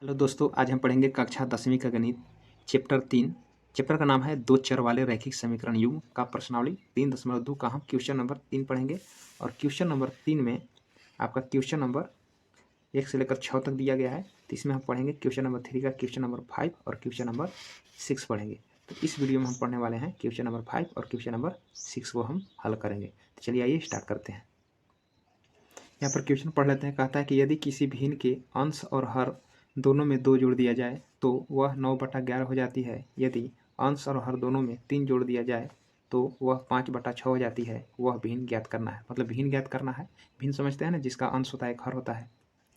Hello दोस्तों, आज हम पढ़ेंगे कक्षा 10वीं का गणित चैप्टर 3। चैप्टर का नाम है दो चर वाले रैखिक समीकरण युग्म का प्रश्नावली 3.2 का हम क्वेश्चन नंबर 3 पढ़ेंगे। और क्वेश्चन नंबर 3 में आपका क्वेश्चन नंबर 1 से लेकर 6 तक दिया गया है। तो इसमें हम पढ़ेंगे क्वेश्चन नंबर 3 का क्वेश्चन नंबर 5 और क्वेश्चन नंबर 6 पढ़ेंगे। तो इस वीडियो में हम पढ़ने वाले हैं क्वेश्चन नंबर 5 और क्वेश्चन नंबर 6 को हम हल करेंगे। तो चलिए आइए स्टार्ट करते हैं। यहाँ पर क्वेश्चन पढ़ लेते हैं। कहता है कि यदि किसी भिन्न के अंश और हर दोनों में 2 जोड़ दिया जाए तो वह 9/11 हो जाती है। यदि अंश और हर दोनों में 3 जोड़ दिया जाए तो वह 5/6 हो जाती है। वह भिन्न ज्ञात करना है। मतलब भिन्न ज्ञात करना है। भिन्न समझते हैं ना, जिसका अंश होता है एक हर होता है।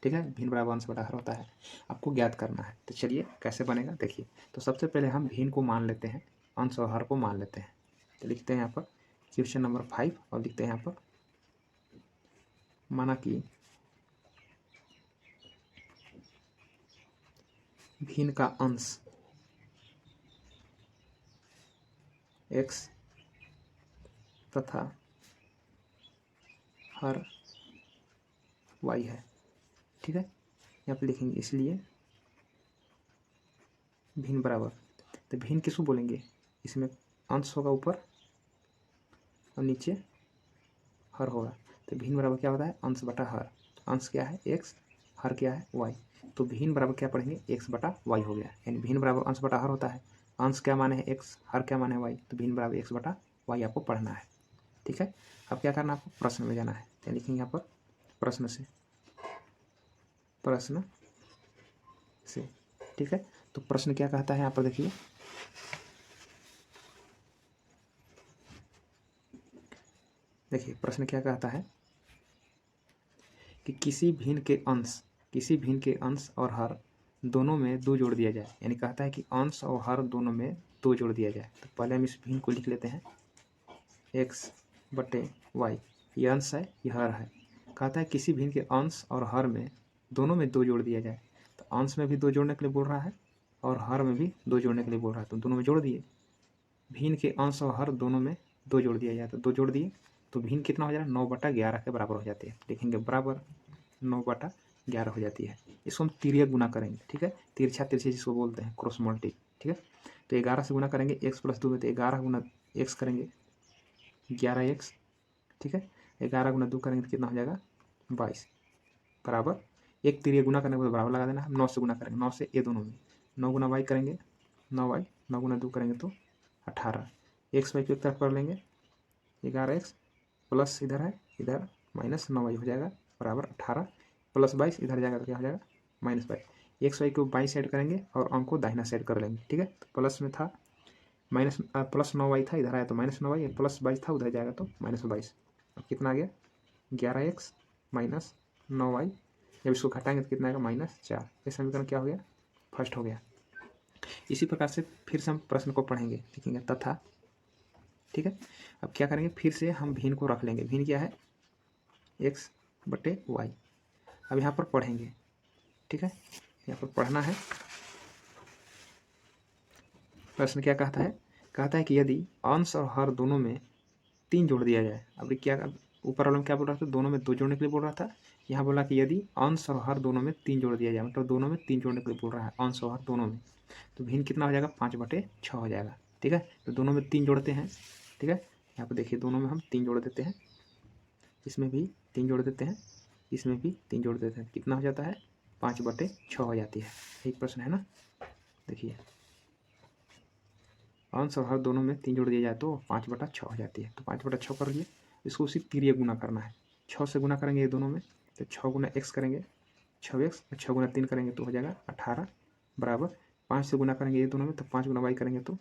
ठीक है, भिन्न बराबर अंश बटा हर होता है। आपको ज्ञात करना है। तो चलिए कैसे बनेगा देखिए। तो सबसे पहले हम भिन्न को मान लेते हैं, अंश और हर को मान लेते हैं। तो लिखते हैं यहाँ पर क्वेश्चन नंबर 5 और लिखते हैं यहाँ पर माना कि भिन्न का अंश x तथा हर y है। ठीक है, यहाँ पे लिखेंगे इसलिए भिन्न बराबर। तो भिन्न किसको बोलेंगे? इसमें अंश होगा ऊपर और नीचे हर होगा। तो भिन्न बराबर क्या होता है? अंश बटा हर। अंश क्या है? x, हर क्या है? y। तो भिन्न बराबर क्या पढ़ेंगे? x बटा y हो गया। यानी भिन्न बराबर अंश बटा हर होता है। अंश क्या माने है? x, हर क्या माने है? y। तो भिन्न बराबर x बटा y आपको पढ़ना है। ठीक है, अब क्या करना है? आपको प्रश्न में जाना है। तो लिखेंगे यहाँ पर प्रश्न से, प्रश्न से। ठीक है, तो प्रश्न क्या कहता है यहाँ पर देखिए। देखिए प्रश्न क्या कहता है कि किसी भिन्न के अंश और हर दोनों में 2 जोड़ दिया जाए। यानी कहता है कि अंश और हर दोनों में 2 जोड़ दिया जाए। तो पहले हम इस भिन्न को लिख लेते हैं x बटे y। ये अंश है, ये हर है। कहता है किसी भिन्न के अंश और हर में दोनों में 2 जोड़ दिया जाए। तो अंश में भी 2 जोड़ने के लिए बोल रहा है और हर में भी 2 जोड़ने के लिए बोल रहा है। तो दोनों में जोड़ दिए। भिन्न के अंश और हर दोनों में 2 जोड़ दिया जाए। तो 2 जोड़ दिए तो भिन्न कितना हो जाएगा? 9/11 के बराबर हो जाती है। लिखेंगे बराबर 9/11 हो जाती है। इसको हम तिर्यक गुना करेंगे। ठीक है, तिरछा तिरछी जिसको बोलते हैं, क्रॉस मल्टी। ठीक है, तो 11 से गुना करेंगे, x + 2 में तो 11 गुना x करेंगे 11x। ठीक है, 11 गुना 2 करेंगे तो कितना हो जाएगा? 22 बराबर। एक तिर्यक गुना करने के बाद बराबर लगा देना। हम 9 से गुना करेंगे, 9 से ये दोनों में 9 गुना y करेंगे 9y, 9 गुना 2 करेंगे तो 18। x y को एक तरफ कर लेंगे, 11x प्लस इधर है, इधर माइनस 9y हो जाएगा बराबर 18 प्लस 22 इधर जाएगा तो क्या हो जाएगा? -22। x y को 22 ऐड करेंगे और अंक को दाहिना साइड कर लेंगे। ठीक है, तो प्लस में था माइनस प्लस 9y था, इधर आया तो -9y, प्लस 22 था उधर जाएगा तो -22। अब कितना आ गया? 11x minus 9y। जब इसको घटाएंगे तो कितना आएगा? -4। ये समीकरण क्या हो गया? फर्स्ट हो गया। इसी प्रकार से फिर से हम प्रश्न को पढ़ेंगे, लिखेंगे तथा। ठीक है, अब क्या करेंगे? फिर से हम भिन्न को रख लेंगे। भिन्न क्या है? x बटे y। अब यहाँ पर पढ़ेंगे। ठीक है, यहाँ पर पढ़ना है। प्रश्न क्या कहता है? कहता है कि यदि अंश और हर दोनों में 3 जोड़ दिया जाए। अब क्या ऊपर वाले में क्या बोल रहा था? दोनों में 2 जोड़ने के लिए बोल रहा था। यहाँ बोला कि यदि अंश और हर दोनों में 3 जोड़ दिया जाए, मतलब दोनों में 3 जोड़ने के लिए बोल रहा है, अंश और हर दोनों में। तो भिन्न कितना हो जाएगा? 5/6 हो जाएगा। ठीक है, तो दोनों में 3 जोड़ते हैं। ठीक है, यहाँ पर देखिए दोनों में हम 3 जोड़ देते हैं, इसमें भी 3 जोड़ देते हैं, इसमें भी 3 जोड़ देते हैं। कितना हो जाता है? 5/6 हो जाती है। एक प्रश्न है ना, देखिए अंश और हर दोनों में 3 जोड़ दिया जाए तो 5/6 हो जाती है। तो 5/6 कर लिए, इसको उसी तिर्यक गुना करना है। 6 से गुना करेंगे ये दोनों में, तो 6 गुना x करेंगे 6x, और 6 गुना 3 करेंगे तो हो जाएगा 18 बराबर। 5 से गुना करेंगे ये दोनों में तो 5 गुना y करेंगे तो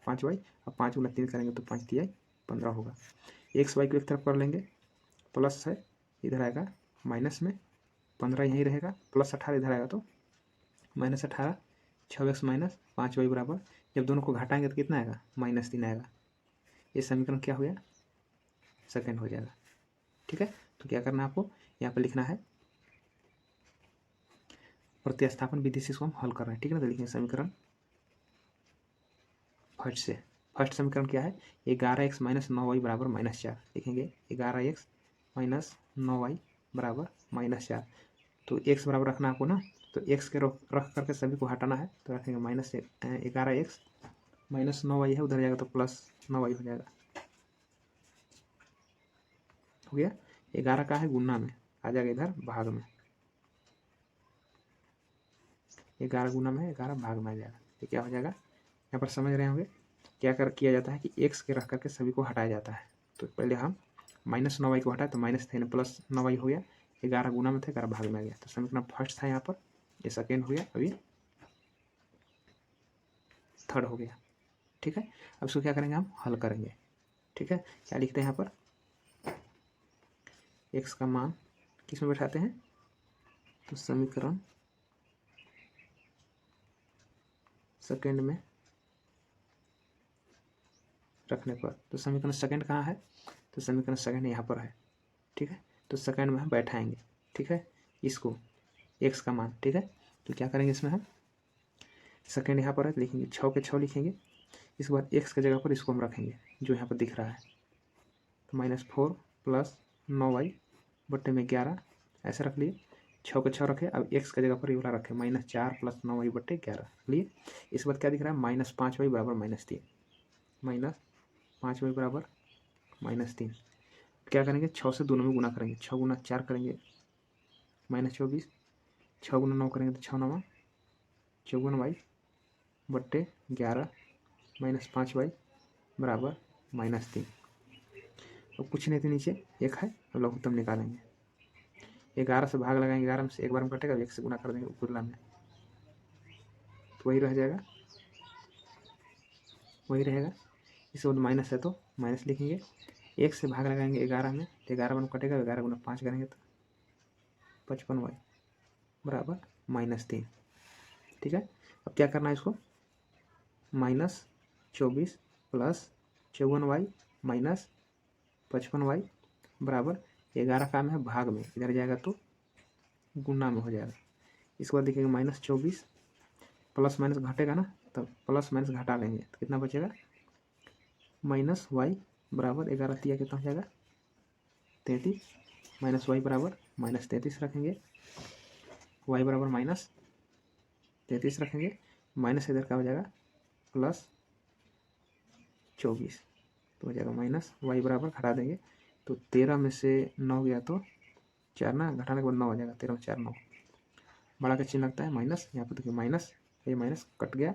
5y, और 5 गुना 3 करेंगे तो 5 तिया 15 होगा। x y को एक तरफ कर लेंगे, प्लस है इधर आएगा माइनस में 15 यहीं रहेगा, प्लस 18 इधर आएगा तो -18। 6x माइनस 5y बराबर। जब दोनों को घटाएंगे तो कितना आएगा? -3 आएगा। ये समीकरण क्या हो गया? सेकंड हो जाएगा। ठीक है, तो क्या करना है आपको? यहाँ पर लिखना है प्रतिस्थापन विधि से इसको हम हल कर रहे हैं। ठीक है ना, तो लिखेंगे समीकरण फर्स्ट से। फर्स्ट समीकरण क्या है? 11x माइनस 9y बराबर -4। लिखेंगे 11x माइनस 9y बराबर -4। तो x बराबर रखना आपको ना, तो एक्स के रख करके सभी को हटाना है, तो रखेंगे -11x -9y है, उधर जाएगा तो +9y हो जाएगा। हो गया। 11 का है गुना में, आ जाएगा इधर भाग में, 11 गुना में 11 भाग में आ जाएगा। तो क्या हो जाएगा, यहाँ पर समझ रहे होंगे क्या किया जाता है कि एक्स के रख करके सभी को हटाया जाता है। तो पहले हम -9y को हटाए तो माइनस थे +9y हो गया, 11 गुना में थे 11 भाग में आ गया। तो समीकरण फर्स्ट था यहाँ पर, ये सेकेंड हो गया, अभी थर्ड हो गया। ठीक है, अब इसको क्या करेंगे, हम हल करेंगे। ठीक है, क्या लिखते हैं यहाँ पर, एक्स का मान किस में बैठाते हैं, तो समीकरण सेकेंड में रखने पर, तो समीकरण सेकेंड कहाँ है, तो समीकरण सेकेंड यहाँ पर है। ठीक है, तो सेकेंड में हम बैठाएंगे। ठीक है, इसको एक्स का मान। ठीक है, तो क्या करेंगे इसमें हम, सेकेंड यहाँ पर है तो लिखेंगे 6 के 6 लिखेंगे, इसके बाद एक्स की जगह पर इसको हम रखेंगे जो यहाँ पर दिख रहा है, तो -4 + 9y बट्टे में 11 ऐसे रख लिए, 6 के 6 रखे। अब एक्स की जगह पर ये वाला रखे -4 + 9y बट्टे 11 लिए। इसके बाद क्या दिख रहा है, -5y बराबर -3, -5y बराबर -3। क्या करेंगे, 6 से दोनों में गुना करेंगे, 6 गुना 4 करेंगे -24, 6 गुना 9 करेंगे तो 6 9 54y बट्टे 11 -5y बराबर -3। अब कुछ नहीं थे नीचे, एक है, अब लघुत्तम निकालेंगे। 11 से भाग लगाएंगे, 11 में से एक बार में कटेगा, 1 से गुना कर देंगे उपरला में, तो वही रह जाएगा, वही रहेगा। इसके बाद माइनस है तो माइनस लिखेंगे, 1 से भाग लगाएंगे 11 में, तो 11 बार में कटेगा, 11 गुना 5 करेंगे तो 55y बराबर -3। ठीक है, अब क्या करना है इसको, -24 + 54y -55y बराबर 11 का में है भाग में, इधर जाएगा तो गुना में हो जाएगा। इसके बाद देखिएगा -24 प्लस माइनस घटेगा ना, तो प्लस माइनस घटा लेंगे तो कितना बचेगा, -y बराबर 11 तिया कितना हो जाएगा 33, -y बराबर -33 रखेंगे, y बराबर -33 रखेंगे, माइनस इधर का हो जाएगा +24, तो हो जाएगा -y बराबर घटा देंगे, तो 13 में से 9 गया तो 4 ना, घटाने के बाद 9 हो जाएगा, 13 में 4 9, बड़ा का चिन्ह लगता है माइनस, यहाँ पर देखिए माइनस, ये माइनस कट गया,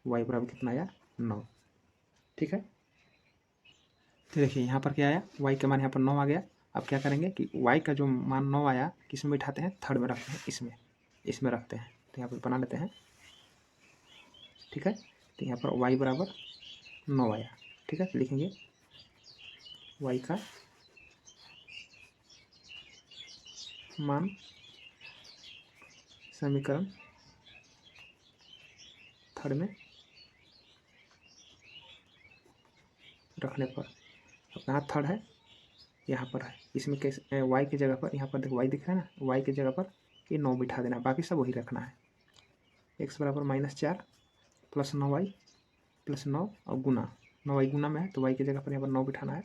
y बराबर कितना आया 9। ठीक है, तो देखिए यहाँ पर क्या आया, y का मान यहाँ पर 9 आ गया। अब क्या करेंगे कि y का जो मान 9 आया किस में बैठाते हैं, थर्ड में रखते हैं, इसमें रखते हैं, तो यहाँ पर बना लेते हैं। ठीक है, तो यहाँ पर y बराबर 9 आया। ठीक है, तो लिखेंगे y का मान समीकरण थर्ड में रखने पर, अब कहाँ थर्ड है, यहाँ पर है, इसमें कैसे y की जगह पर, यहाँ पर देखो y दिख रहा है ना, y की जगह पर ये 9 बिठा देना, बाकी सब वही रखना है। x बराबर -4 + 9y + 9 और गुना 9y गुना में है, तो y की जगह पर यहाँ पर 9 बिठाना है,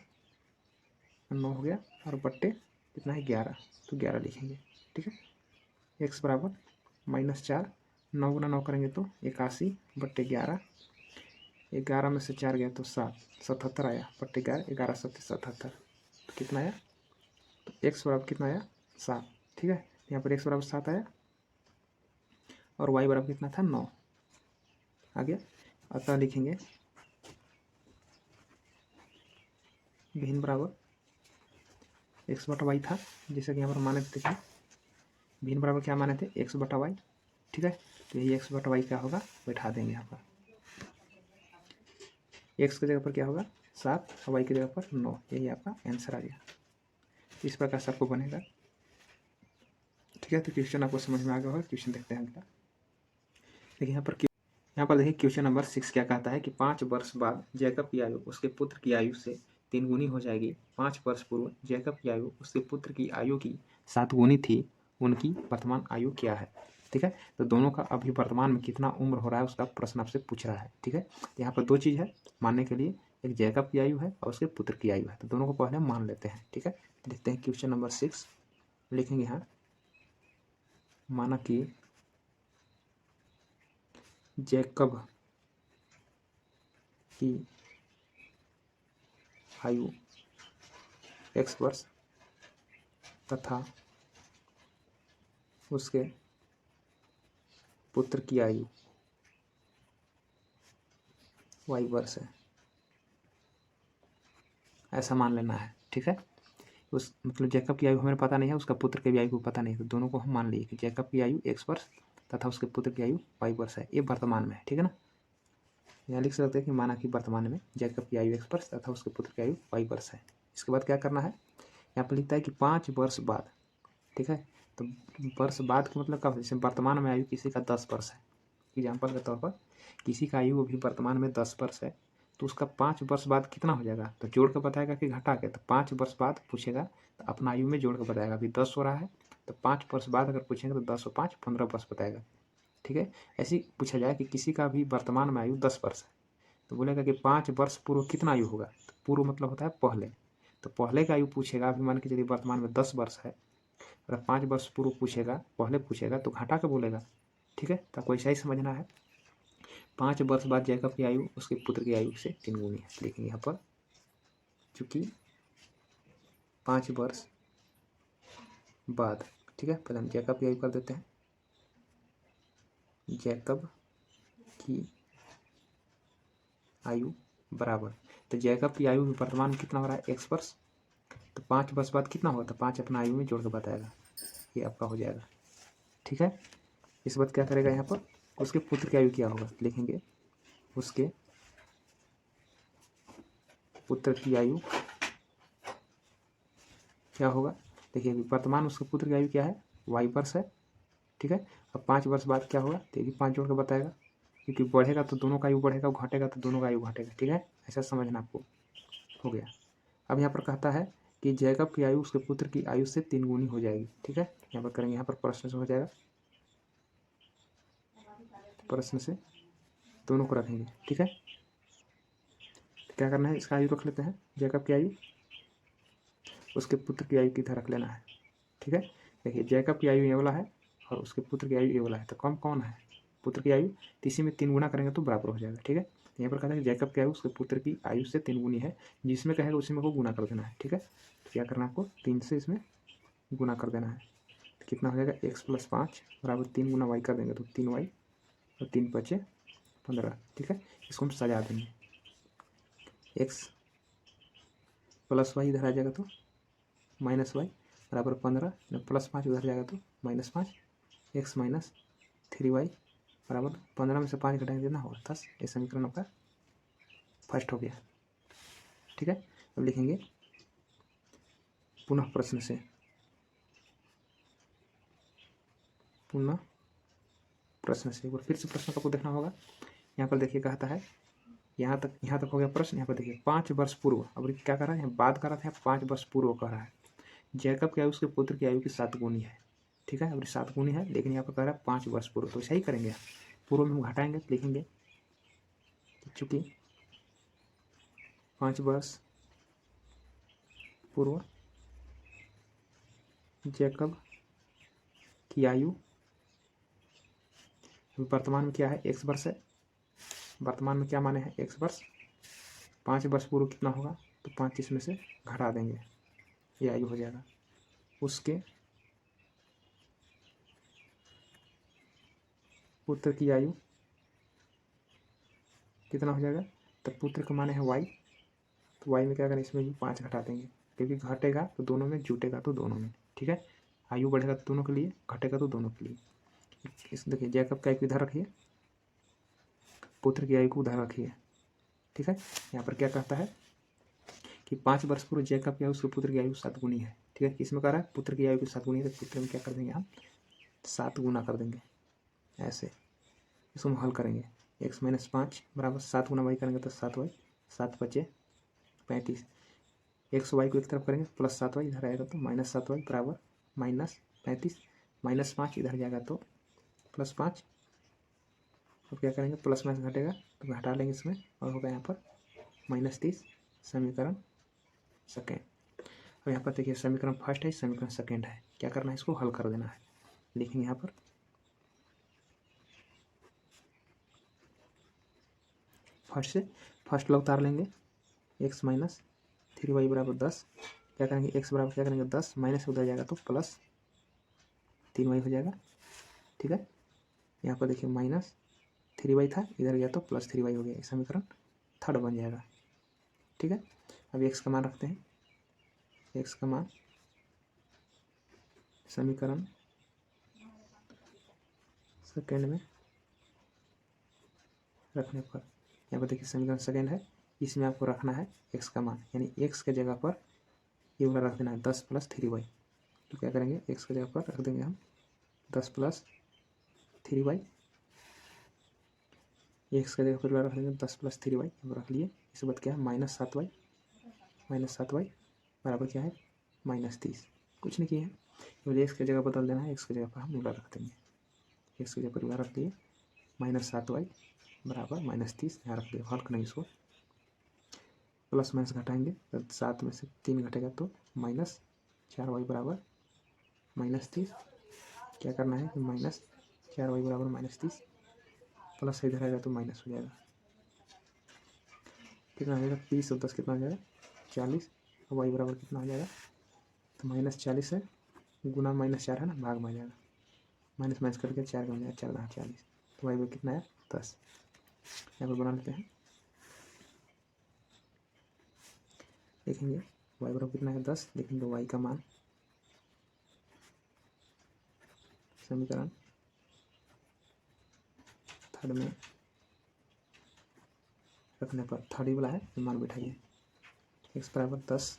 9 हो गया, और बट्टे कितना है 11, तो 11 लिखेंगे। ठीक है, x बराबर -4, 9 गुना 9 करेंगे तो 81 बट्टे 11, 11 में से 4 गया तो 7, 77 आया, बट्टे 11, 11 7 77, तो कितना आया, तो x बराबर कितना आया 7। ठीक है, यहाँ पर x बराबर 7 आया, और y बराबर कितना था 9 आ गया। अतः लिखेंगे भिन्न बराबर x बटा y था, जैसे कि यहाँ पर माने थे, देखिए भिन्न बराबर क्या माने थे, x बटा y। ठीक है, तो यही x बटा y क्या होगा, बैठा देंगे यहाँ पर, x की जगह पर क्या होगा 7 और y की जगह पर 9, यही आपका आंसर आ गया। इस प्रकार से आपको बनेगा। ठीक है, तो क्वेश्चन आपको समझ में आ गया होगा। क्वेश्चन देखते हैं अगला। देखिए यहाँ पर देखिए क्वेश्चन नंबर 6 क्या कहता है कि 5 वर्ष बाद जैकब की आयु उसके पुत्र की आयु से 3 गुनी हो जाएगी। 5 वर्ष पूर्व जैकब की आयु उसके पुत्र की आयु की 7 गुनी थी, उनकी वर्तमान आयु क्या है। ठीक है, तो दोनों का अभी वर्तमान में कितना उम्र हो रहा है उसका प्रश्न आपसे पूछ रहा है। ठीक है, यहाँ पर दो चीज़ है मानने के लिए, एक जैकब की आयु है और उसके पुत्र की आयु है, तो दोनों को पहले मान लेते हैं। ठीक है, देखते हैं क्वेश्चन नंबर 6 लिखेंगे यहाँ, माना कि जैकब की आयु x वर्ष तथा उसके पुत्र की आयु y वर्ष है, ऐसा मान लेना है। ठीक है, उस मतलब जैकब की आयु हमें पता नहीं है, उसका पुत्र की आयु को पता नहीं है, तो दोनों को हम मान लिए कि जैकब की आयु x वर्ष तथा उसके पुत्र की आयु y वर्ष है। ये वर्तमान में है। ठीक है ना, यहाँ लिख सकते हैं कि माना कि वर्तमान में जैकब की आयु x वर्ष तथा उसके पुत्र की आयु y वर्ष है। इसके बाद क्या करना है, यहाँ पर लिखता है कि 5 वर्ष बाद। ठीक है, तो वर्ष बाद का मतलब कब, जैसे वर्तमान में आयु किसी का 10 वर्ष है, एग्जाम्पल के तौर पर किसी का आयु अभी वर्तमान में 10 वर्ष है, तो उसका 5 वर्ष बाद कितना हो जाएगा, तो जोड़ के बताएगा कि घटा के। तो 5 वर्ष बाद पूछेगा तो अपना आयु में जोड़ के बताएगा। अभी 10 हो रहा है तो 5 वर्ष बाद अगर पूछेंगे तो 10 और 5 15 वर्ष बताएगा। ठीक है, ऐसे ही पूछा जाए कि किसी का भी वर्तमान में आयु 10 वर्ष है, तो बोलेगा कि 5 वर्ष पूर्व कितना आयु होगा। तो पूर्व मतलब होता है पहले, तो पहले का आयु पूछेगा। अभी मान के चलिए वर्तमान में 10 वर्ष है, अगर 5 वर्ष पूर्व पूछेगा, पहले पूछेगा तो घटा के बोलेगा। ठीक है, तो आपको ऐसा ही समझना है। 5 वर्ष बाद जैकब की आयु उसके पुत्र की आयु से 3 गुनी है। लेकिन यहाँ पर चूंकि 5 वर्ष बाद, ठीक है, पहले हम जैकब की आयु कर देते हैं। जैकब की आयु बराबर, तो जैकब की आयु वर्तमान में कितना हो रहा है, x वर्ष, तो 5 वर्ष बाद कितना होगा, तो 5 अपना आयु में जोड़ के बताएगा, ये आपका हो जाएगा। ठीक है, इस बात क्या करेगा, यहाँ पर उसके पुत्र की आयु क्या होगा, लिखेंगे उसके पुत्र की आयु क्या होगा। देखिए अभी वर्तमान उसके पुत्र की आयु क्या है, y वर्ष है। ठीक है, अब 5 वर्ष बाद क्या होगा, तो ये भी 5 जोड़ के बताएगा, क्योंकि बढ़ेगा तो दोनों का आयु बढ़ेगा, घटेगा तो दोनों का आयु घटेगा। ठीक है, ऐसा समझना आपको हो गया। अब यहाँ पर कहता है कि जैकब की आयु उसके पुत्र की आयु से 3 गुनी हो जाएगी। ठीक है, यहाँ पर करेंगे, यहाँ पर प्रश्न से हो जाएगा, प्रश्न से दोनों को रखेंगे। ठीक है, तो क्या करना है, इसका आयु रख लेते हैं, जैकब की आयु, उसके पुत्र की आयु की तरह रख लेना है। ठीक है, देखिए जैकब की आयु ये वाला है और उसके पुत्र की आयु ये वाला है, तो कम कौन है, पुत्र की आयु, तो इसी में 3 गुना करेंगे तो बराबर हो जाएगा। ठीक है, यहाँ पर कहता है कि जैकब की आयु उसके पुत्र की आयु से 3 गुनी है, जिसमें कहेगा उसी में को गुना कर देना है। ठीक है, तो क्या करना है आपको, 3 से इसमें गुना कर देना है, तो कितना हो जाएगा, x + 5 बराबर 3 गुना y कर देंगे तो 3y और 3 × 5 = 15। ठीक है, इसको हम सजा देंगे, x + y इधर आ जाएगा तो -y बराबर 15, +5 उधर जाएगा तो -5, x - 3y बराबर 15 में से 5 घटाएंगे कितना होगा, 10। ये समीकरण आपका फर्स्ट हो गया। ठीक है, अब लिखेंगे पुनः प्रश्न से, पुनः प्रश्न से, एक बार फिर से प्रश्न को आपको देखना होगा। यहाँ पर देखिए कहता है, यहाँ तक हो गया प्रश्न। यहाँ पर देखिए 5 वर्ष पूर्व, अब क्या कर रहा है, यहाँ बात कर रहा था, 5 वर्ष पूर्व कह रहा है, जैकब की आयु उसके पुत्र की आयु की 7 गुनी है। ठीक है, अब 7 गुनी है, लेकिन यहाँ पर कह रहा है 5 वर्ष पूर्व, तो ऐसा ही करेंगे, पूर्व में हम घटाएंगे, लिखेंगे चूँकि 5 वर्ष पूर्व जैकब की आयु, वर्तमान में क्या है, x वर्ष है, वर्तमान में क्या माने हैं, x वर्ष, 5 वर्ष पूर्व कितना होगा, तो 5 इसमें से घटा देंगे, ये आयु हो जाएगा। उसके पुत्र की आयु कितना हो जाएगा, तो पुत्र का माने है y, तो y में क्या करें, इसमें भी 5 घटा देंगे, क्योंकि घटेगा तो दोनों में, जुटेगा तो दोनों में। ठीक है, आयु बढ़ेगा तो दोनों के लिए, घटेगा तो दोनों के लिए। इस देखिए जैकब का आयु इधर रखिए, पुत्र की आयु को उधर रखिए। ठीक है, यहाँ पर क्या कहता है कि 5 वर्ष पूर्व जैकब की आयु उसके पुत्र की आयु 7 गुनी है। ठीक है, किसमें कह रहा है, पुत्र की आयु की 7 गुनी है, तो पुत्र में क्या कर देंगे हम, 7 गुना कर देंगे, ऐसे इसको हम हल करेंगे। x - 5 बराबर 7 गुना y करेंगे तो 7y, 7 × 5 = 35, x y को एक तरफ करेंगे +7y इधर आएगा तो -7y बराबर -35, -5 इधर जाएगा तो +5। अब क्या करेंगे, प्लस माइनस घटेगा तो घटा लेंगे इसमें, और होगा यहाँ पर -30, समीकरण सेकेंड। अब यहाँ पर देखिए समीकरण फर्स्ट है, समीकरण सेकेंड है, क्या करना है, इसको हल कर देना है। लिखेंगे यहाँ पर फर्स्ट लॉग उतार लेंगे, एक्स माइनस 3y बराबर 10, क्या करेंगे एक्स बराबर क्या करेंगे 10, माइनस उधर जाएगा तो प्लस 3y हो जाएगा। ठीक है, यहाँ पर देखिए माइनस 3y था, इधर गया तो प्लस 3y हो गया, समीकरण थर्ड बन जाएगा। ठीक है, अब एक्स का मान रखते हैं, एक्स का मान समीकरण सेकेंड में रखने पर, यहाँ पर देखिए समीकरण सेकेंड है, इसमें आपको रखना है एक्स का मान, यानी एक्स के जगह पर ये वाला रख देना है 10 प्लस 3y। तो क्या करेंगे एक्स की जगह पर रख देंगे हम 10 प्लस 3y, एक्स की जगह पर रख देंगे 10 प्लस 3y, रख लिए। इसके बाद क्या है -7y, -7y बराबर क्या है -30, कुछ नहीं किया है, तो एक्स की जगह बदल देना है, एक्स की जगह पर हम रख देंगे, एक्स की जगह पर रख दिए -7y बराबर -30, यहाँ रख दिया, हल करेंगे इसको, प्लस माइनस घटाएंगे तो 7 में से 3 घटेगा तो -4y बराबर -30, क्या करना है कि -4y बराबर -30, प्लस इधर आएगा तो माइनस हो जाएगा, कितना हो जाएगा 30 और 10 कितना हो जाएगा 40, और वाई बराबर कितना हो जाएगा तो -40 है, गुना -4 है ना, भाग में आ जाएगा, माइनस माइनस करके 4 का हो जाएगा, 4 40, तो वाई कितना है 10। यहाँ पर बना लेते हैं, देखेंगे वाई बराबर कितना है 10, देखेंगे वाई का मान समीकरण थर्ड में रखने पर, थर्ड ही वाला है, मान बैठाइए, एक्स बराबर 10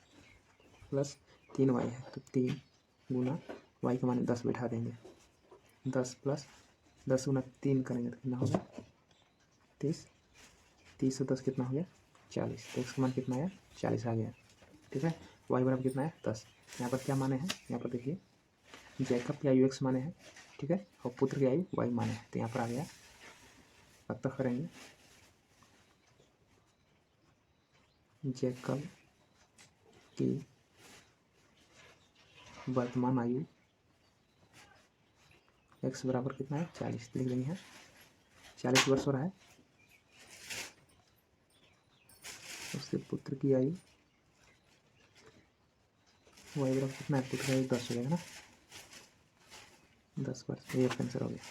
प्लस 3y है तो 3 गुना y का मान 10 बैठा देंगे, 10 प्लस 10 गुना 3 करेंगे तो कितना होगा 30, 30 से 10 कितना हो गया 40, तो एक्स का मान कितना आया 40 आ गया। ठीक है, y बराबर कितना है 10, यहाँ पर क्या माने हैं, यहाँ पर देखिए जैकब की आयु x माने हैं, ठीक है, और पुत्र की आयु y माने हैं, तो यहाँ पर आ गया, अब तक करेंगे जैकब की वर्तमान आयु x बराबर कितना है 40, लिख देंगे है 40 वर्ष हो रहा है, उसके पुत्र की आयु y बराबर कितना है, पुत्र की आयु 10 हो जाएगा ना, 10 वर्ष, ये आंसर हो गया।